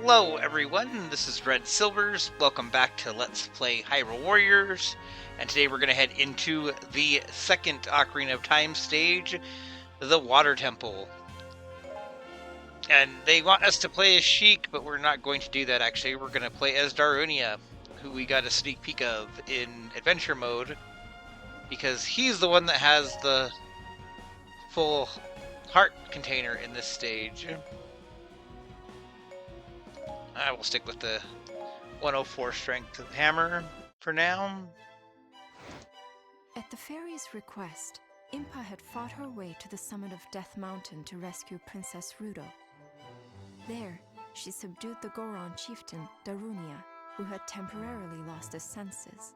Hello everyone, this is Red Silvers. Welcome back to Let's Play Hyrule Warriors. And today we're going to head into the second Ocarina of Time stage, the Water Temple. And they want us to play as Sheik, but we're not going to do that actually. We're going to play as Darunia, who we got a sneak peek of in Adventure Mode. Because he's the one that has the full heart container in this stage. I will stick with the 104 strength hammer for now. At the fairy's request, Impa had fought her way to the summit of Death Mountain to rescue Princess Rudo. There, she subdued the Goron chieftain, Darunia, who had temporarily lost his senses.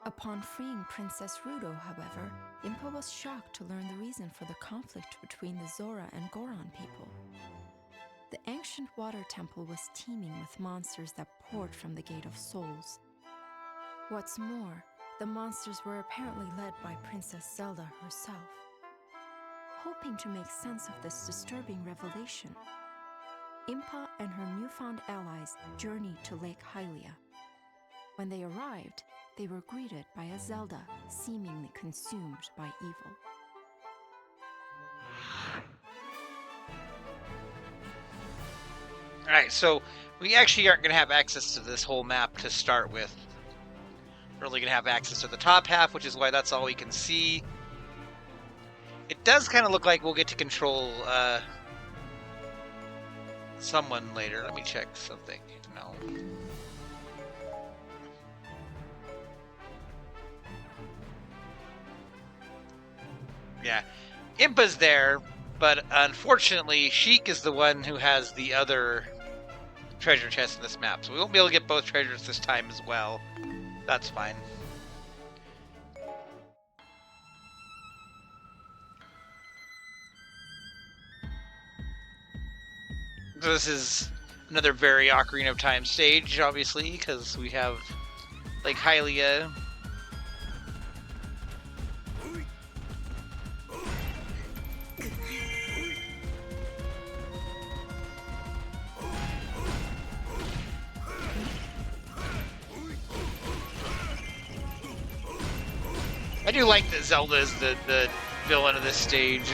Upon freeing Princess Rudo, however, Impa was shocked to learn the reason for the conflict between the Zora and Goron people. The ancient water temple was teeming with monsters that poured from the Gate of Souls. What's more, the monsters were apparently led by Princess Zelda herself. Hoping to make sense of this disturbing revelation, Impa and her newfound allies journeyed to Lake Hylia. When they arrived, they were greeted by a Zelda seemingly consumed by evil. Alright, so we actually aren't going to have access to this whole map to start with. We're only going to have access to the top half, which is why that's all we can see. It does kind of look like we'll get to control someone later. Let me check something. No. Yeah, Impa's there, but unfortunately, Sheik is the one who has the other treasure chest in this map, so we won't be able to get both treasures this time as well. That's fine. So this is another very Ocarina of Time stage, obviously, because we have Lake Hylia. I do like that Zelda is the villain of this stage.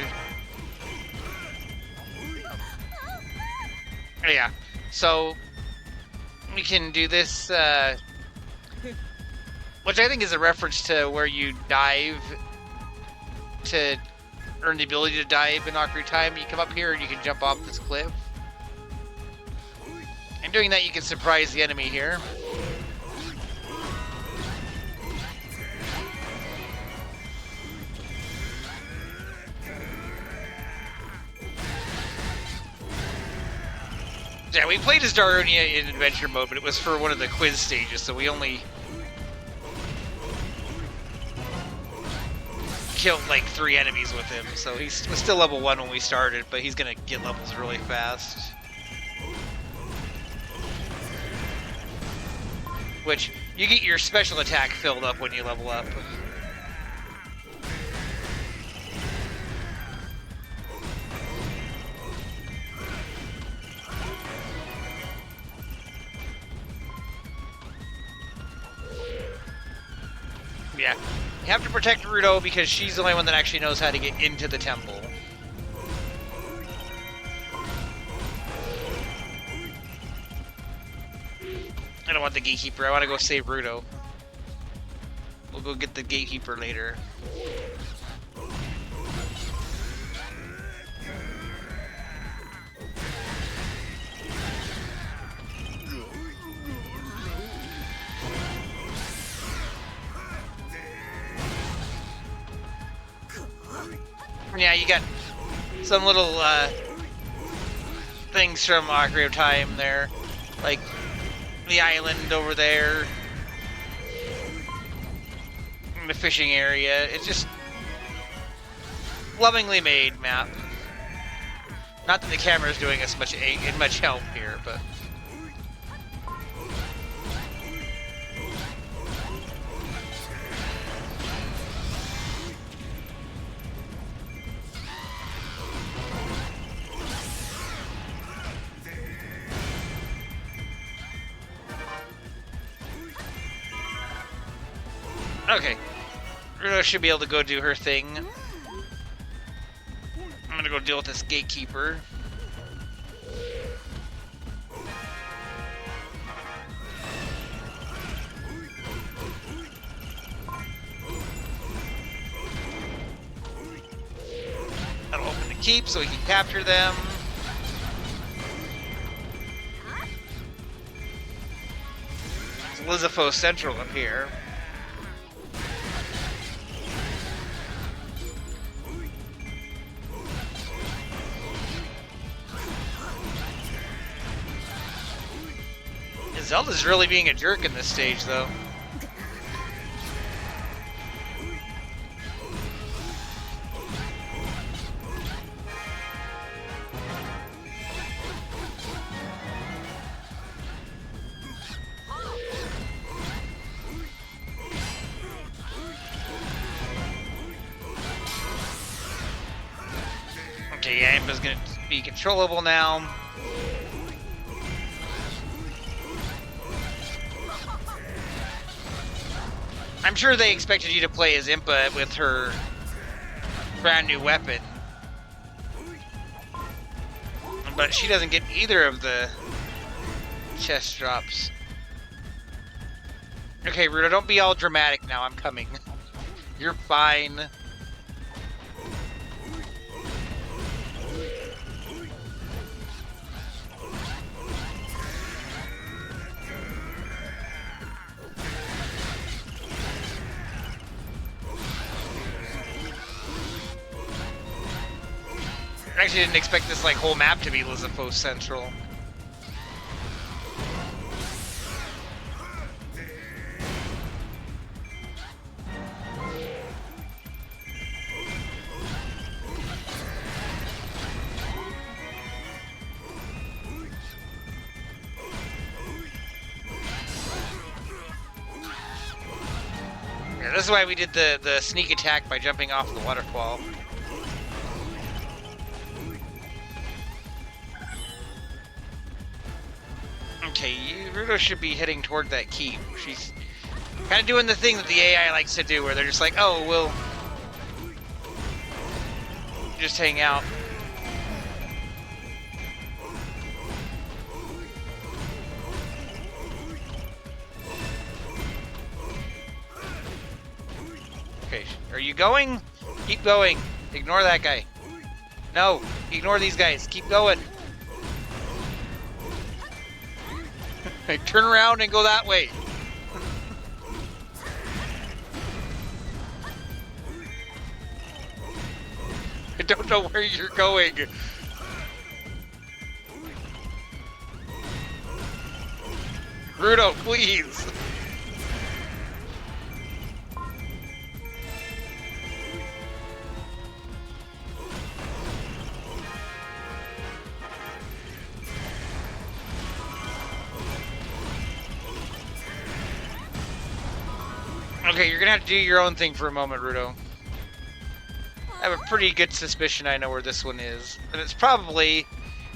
Oh, yeah, so we can do this, which I think is a reference to where you dive to earn the ability to dive in Ocarina of Time. You come up here and you can jump off this cliff. And doing that, you can surprise the enemy here. Yeah, we played as Darunia in Adventure Mode, but it was for one of the quiz stages, so we only killed like 3 enemies with him. So he was still level 1 when we started, but he's gonna get levels really fast. Which, you get your special attack filled up when you level up. Yeah, you have to protect Rudo because she's the only one that actually knows how to get into the temple. I don't want the gatekeeper, I want to go save Rudo. We'll go get the gatekeeper later. Yeah, you got some little things from Ocarina of Time there, like the island over there, and the fishing area. It's just lovingly made map. Not that the camera is doing us much help here, but. Okay. Runo should be able to go do her thing. I'm gonna go deal with this gatekeeper. That'll open the keep so we can capture them. It's Lizafo Central up here. Zelda's really being a jerk in this stage, though. Okay, yeah, Imba's gonna be controllable now. I'm sure they expected you to play as Impa with her brand new weapon. But she doesn't get either of the chest drops. Okay, Rudo, don't be all dramatic now. I'm coming. You're fine. I actually didn't expect this like whole map to be Lizafo Central. Yeah, this is why we did the sneak attack by jumping off the waterfall. Okay, Rudo should be heading toward that keep. She's kind of doing the thing that the AI likes to do, where they're just like, oh, we'll just hang out. Okay, are you going? Keep going. Ignore that guy. No, ignore these guys. Keep going. Turn around and go that way. I don't know where you're going. Rudo, please. Okay, you're gonna have to do your own thing for a moment, Rudo. I have a pretty good suspicion I know where this one is. And it's probably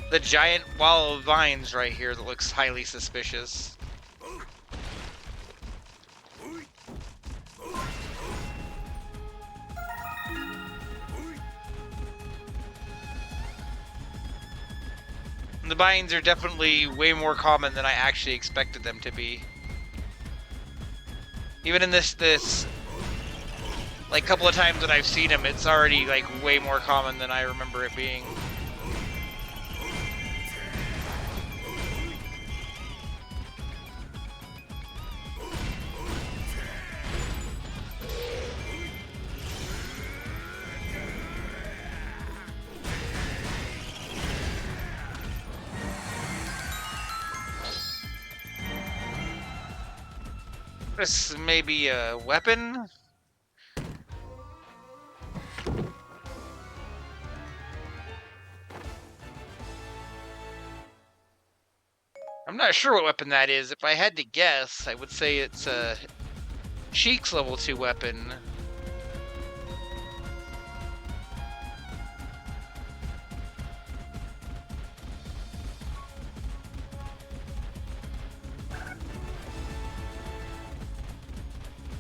the giant wall of vines right here that looks highly suspicious. The vines are definitely way more common than I actually expected them to be. Even in this like couple of times that I've seen them, it's already like way more common than I remember it being. This may be a weapon. I'm not sure what weapon that is. If I had to guess, I would say it's a Sheik's level 2 weapon.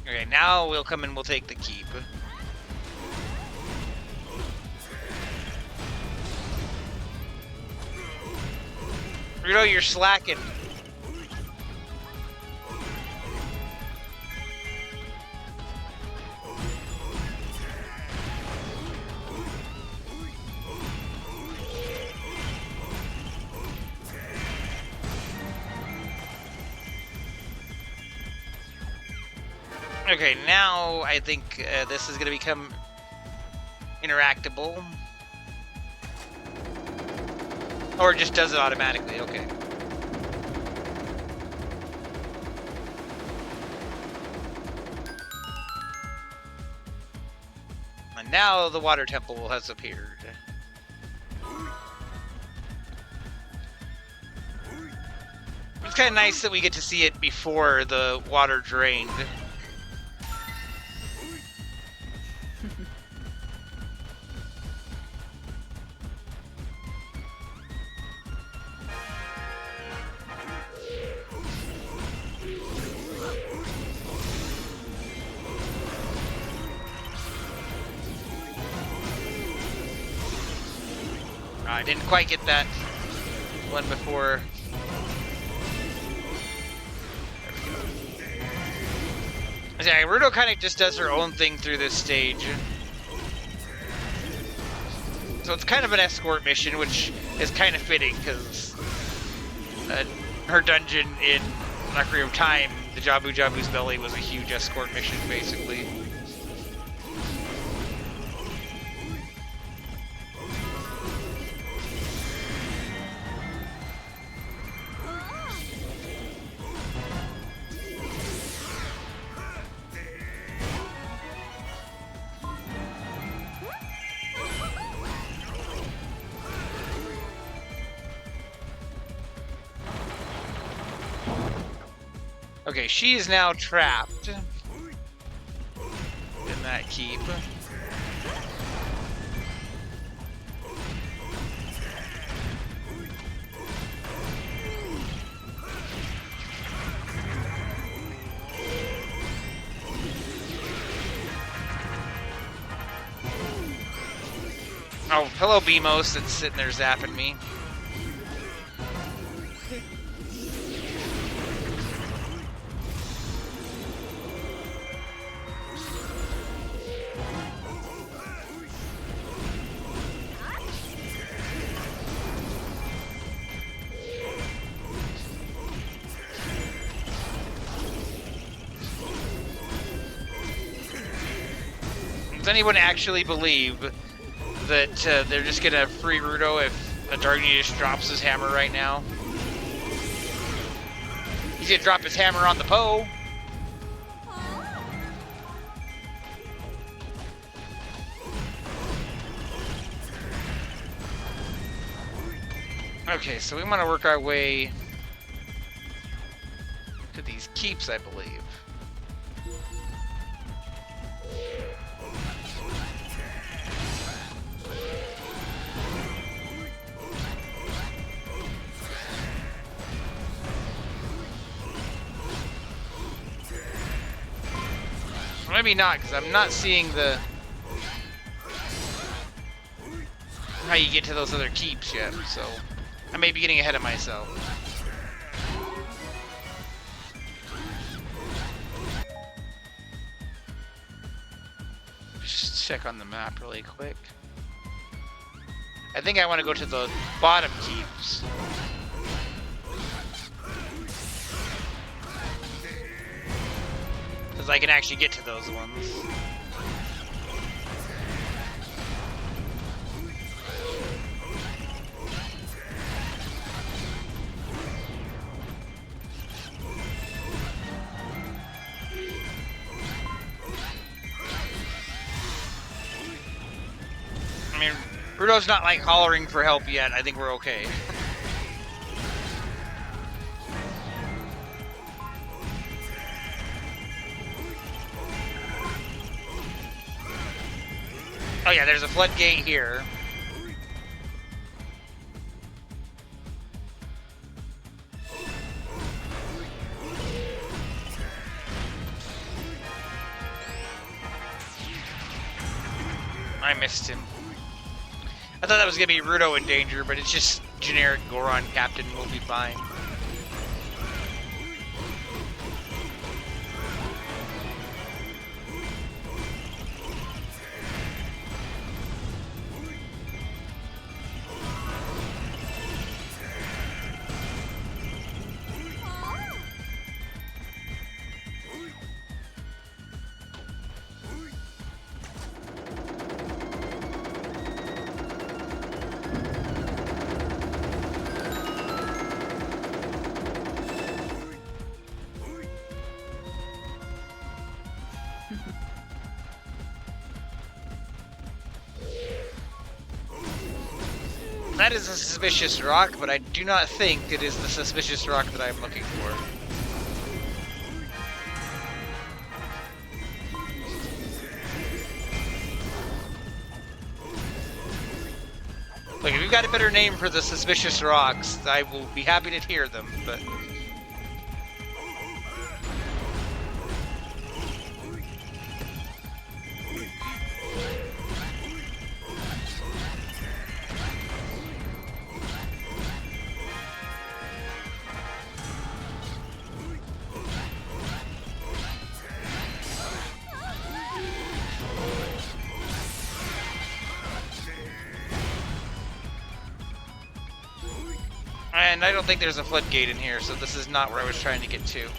Okay, now we'll come and we'll take the keep. Rudo, you're slacking. Okay, now I think this is going to become interactable. Or it just does it automatically, okay. And now the water temple has appeared. It's kind of nice that we get to see it before the water drained. I didn't quite get that one before. Yeah, Rudo kind of just does her own thing through this stage. So it's kind of an escort mission, which is kind of fitting, because her dungeon in Ocarina of Time, the Jabu Jabu's Belly, was a huge escort mission, basically. Okay, she is now trapped in that keep. Oh, hello Beamos that's sitting there zapping me. Does anyone actually believe that they're just gonna free Rudo if Darkness just drops his hammer right now? He's gonna drop his hammer on the Poe. Okay, so we want to work our way to these keeps, I believe. Maybe not, because I'm not seeing how you get to those other keeps yet, so I may be getting ahead of myself. Just check on the map really quick. I think I want to go to the bottom keeps. Because I can actually get to those ones. I mean, Rudo's not like hollering for help yet. I think we're okay. Oh yeah, there's a floodgate here. missed him. I thought that was gonna be Rudo in danger, but it's just generic Goron Captain. Will be fine. That is a suspicious rock, but I do not think it is the suspicious rock that I'm looking for. Look, if you've got a better name for the suspicious rocks, I will be happy to hear them, but... And I don't think there's a floodgate in here, so this is not where I was trying to get to.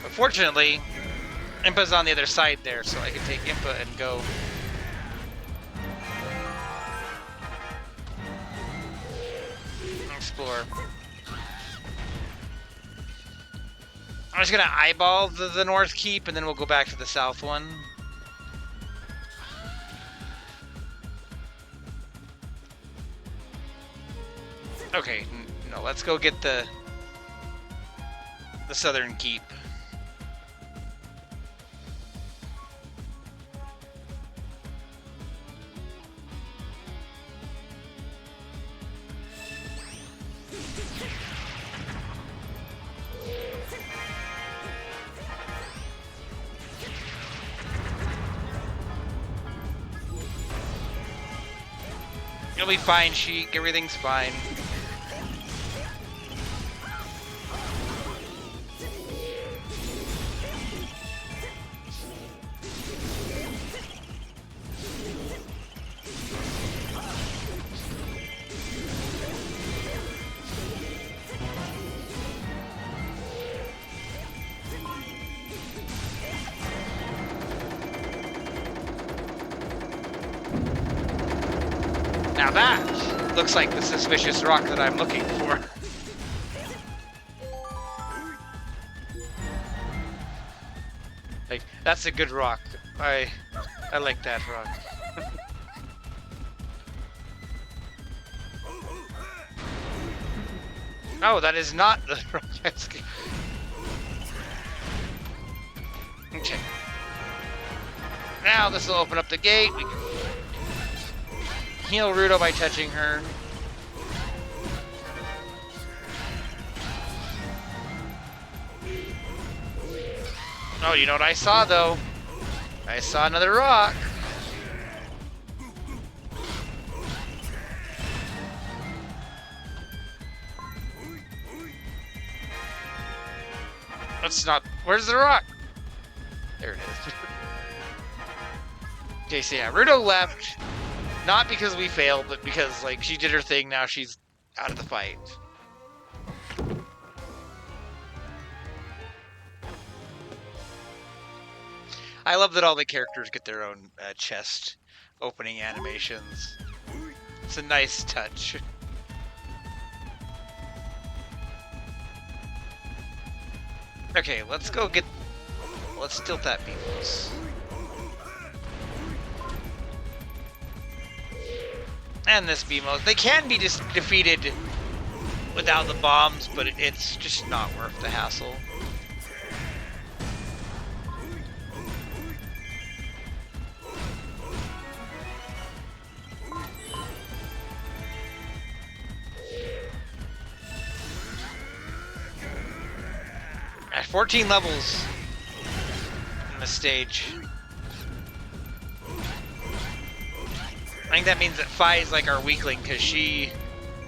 But fortunately, Impa's on the other side there, so I can take Impa and go. Explore. I'm just gonna eyeball the North Keep, and then we'll go back to the South one. Okay, no, let's go get the Southern Keep. You'll be fine, Sheik. Everything's fine. Now that looks like the suspicious rock that I'm looking for. Like, that's a good rock. I like that rock. Oh, that is not the rock. Okay. Now this will open up the gate. We can heal Rudo by touching her. Oh, you know what I saw though? I saw another rock. That's not. Where's the rock? There it is. Okay, so yeah, Rudo left. Not because we failed, but because, like, she did her thing, now she's out of the fight. I love that all the characters get their own chest opening animations. It's a nice touch. Okay, let's go get... Let's tilt that Beamos. And this Beamos. They can be defeated without the bombs, but it's just not worth the hassle. At 14 levels in the stage. I think that means that Fi is like our weakling, because she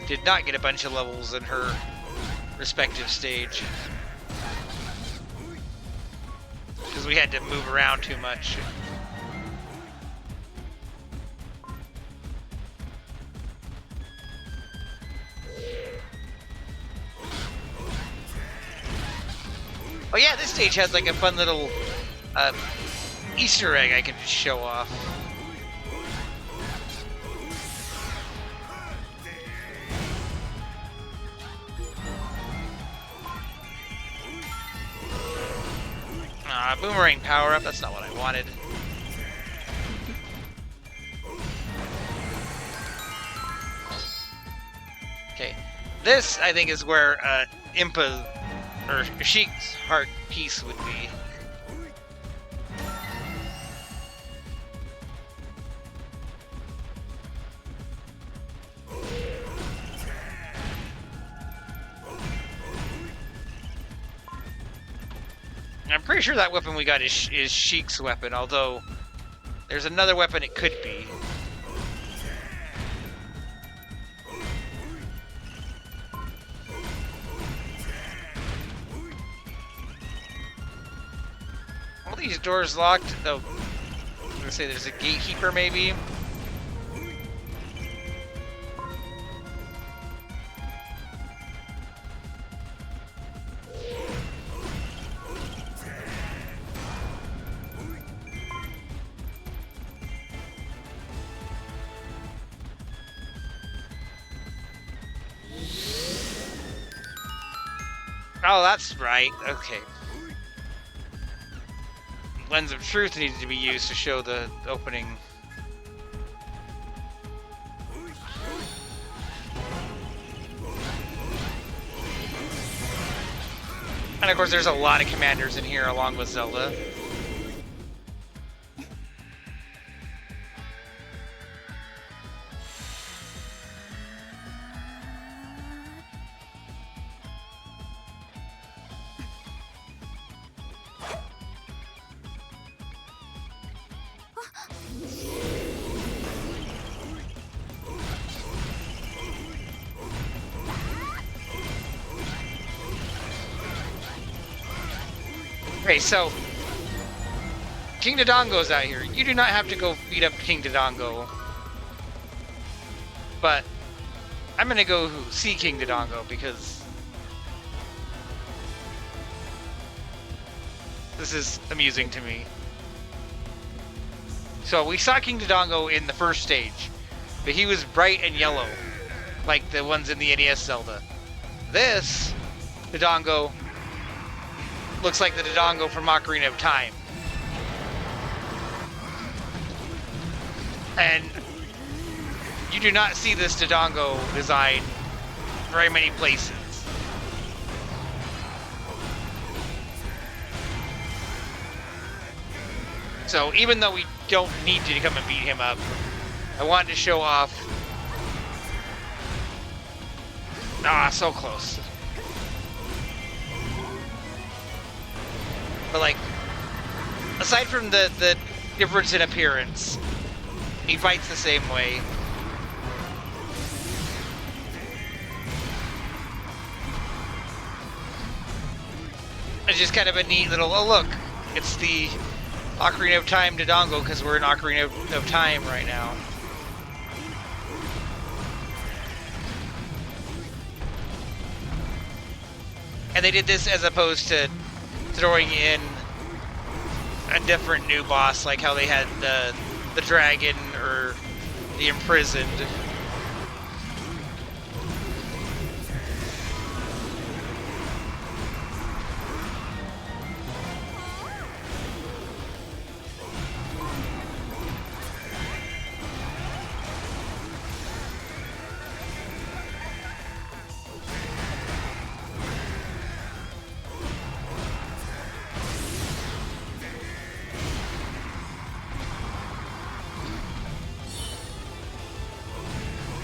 did not get a bunch of levels in her respective stage. Because we had to move around too much. Oh yeah, this stage has like a fun little Easter egg I can just show off. Boomerang power up, that's not what I wanted. Okay, this I think is where Impa or Sheik's heart piece would be. I'm pretty sure that weapon we got is Sheik's weapon, although there's another weapon it could be. All these doors locked, though. I'm gonna say there's a gatekeeper, maybe. Oh, that's right. Okay. Lens of Truth needed to be used to show the opening. And of course, there's a lot of commanders in here along with Zelda. Okay, so King Dodongo's out here. You do not have to go beat up King Dodongo, but I'm gonna go see King Dodongo because this is amusing to me. So we saw King Dodongo in the first stage, but he was bright and yellow, like the ones in the NES Zelda. This Dodongo looks like the Dodongo from Ocarina of Time. And you do not see this Dodongo design very many places. So even though we don't need to come and beat him up, I wanted to show off. Ah, so close. But like, aside from the difference in appearance, he fights the same way. It's just kind of a neat little, oh look, it's the Ocarina of Time Dodongo because we're in Ocarina of Time right now. And they did this as opposed to throwing in a different new boss, like how they had the dragon or the imprisoned.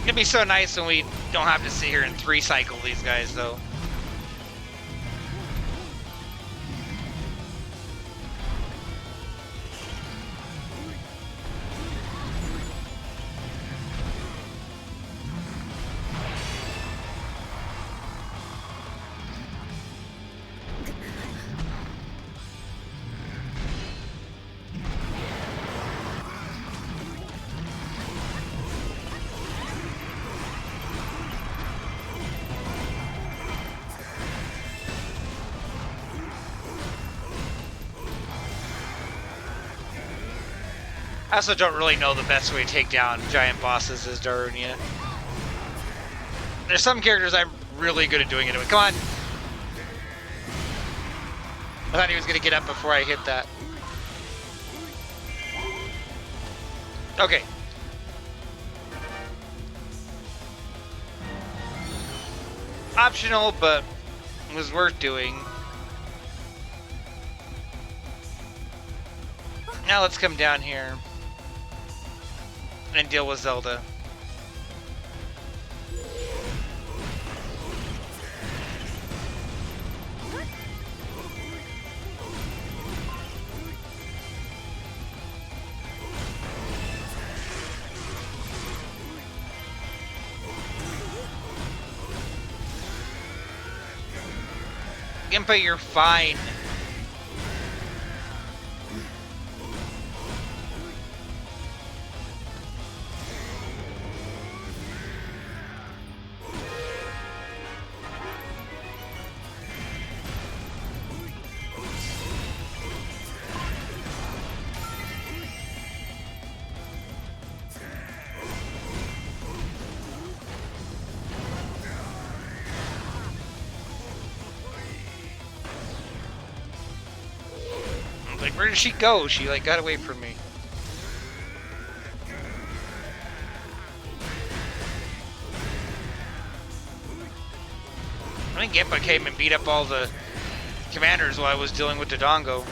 It'd be so nice when we don't have to sit here and 3-cycle these guys, though. I also don't really know the best way to take down giant bosses as Darunia. There's some characters I'm really good at doing it with. Come on! I thought he was going to get up before I hit that. Okay. Optional, but it was worth doing. Now let's come down here and deal with Zelda. Impa, you're fine. Like, where did she go? She, like, got away from me. I think Impa came and beat up all the commanders while I was dealing with Dodongo.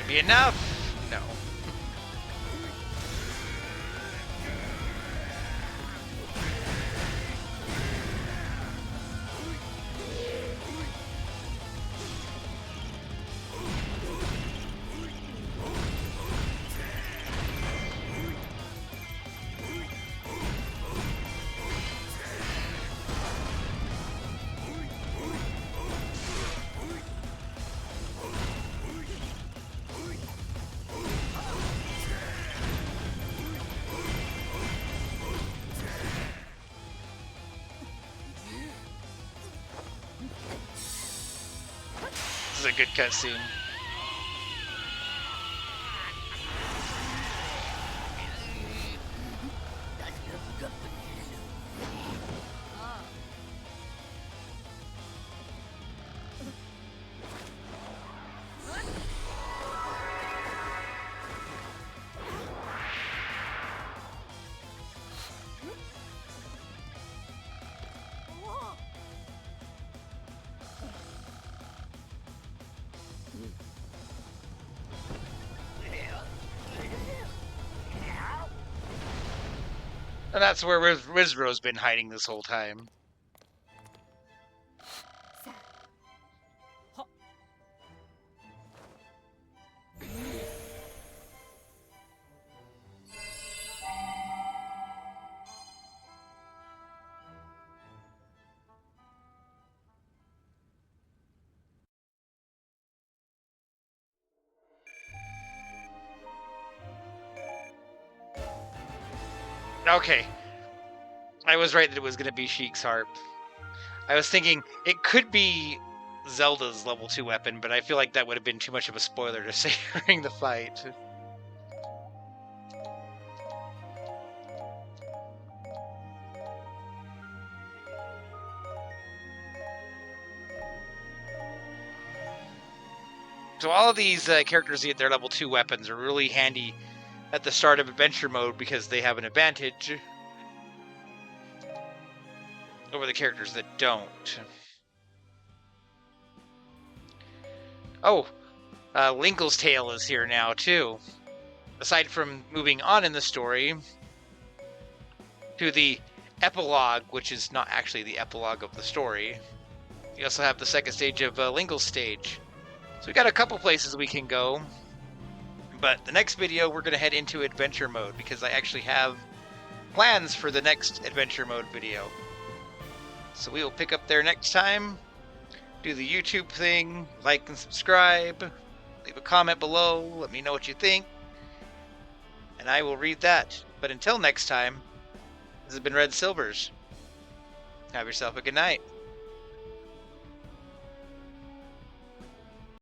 Be enough? No. This is a good cutscene. And that's where Rizro's been hiding this whole time. Okay. I was right that it was going to be Sheik's harp. I was thinking it could be Zelda's level 2 weapon, but I feel like that would have been too much of a spoiler to say during the fight. So all of these characters get their level 2 weapons are really handy at the start of adventure mode because they have an advantage over the characters that don't. Oh, Linkle's Tale is here now too. Aside from moving on in the story to the epilogue, which is not actually the epilogue of the story, you also have the second stage of Linkle's stage. So we got a couple places we can go. But the next video, we're going to head into adventure mode because I actually have plans for the next adventure mode video. So we will pick up there next time. Do the YouTube thing, like and subscribe, leave a comment below, let me know what you think, and I will read that. But until next time, this has been Red Silvers. Have yourself a good night.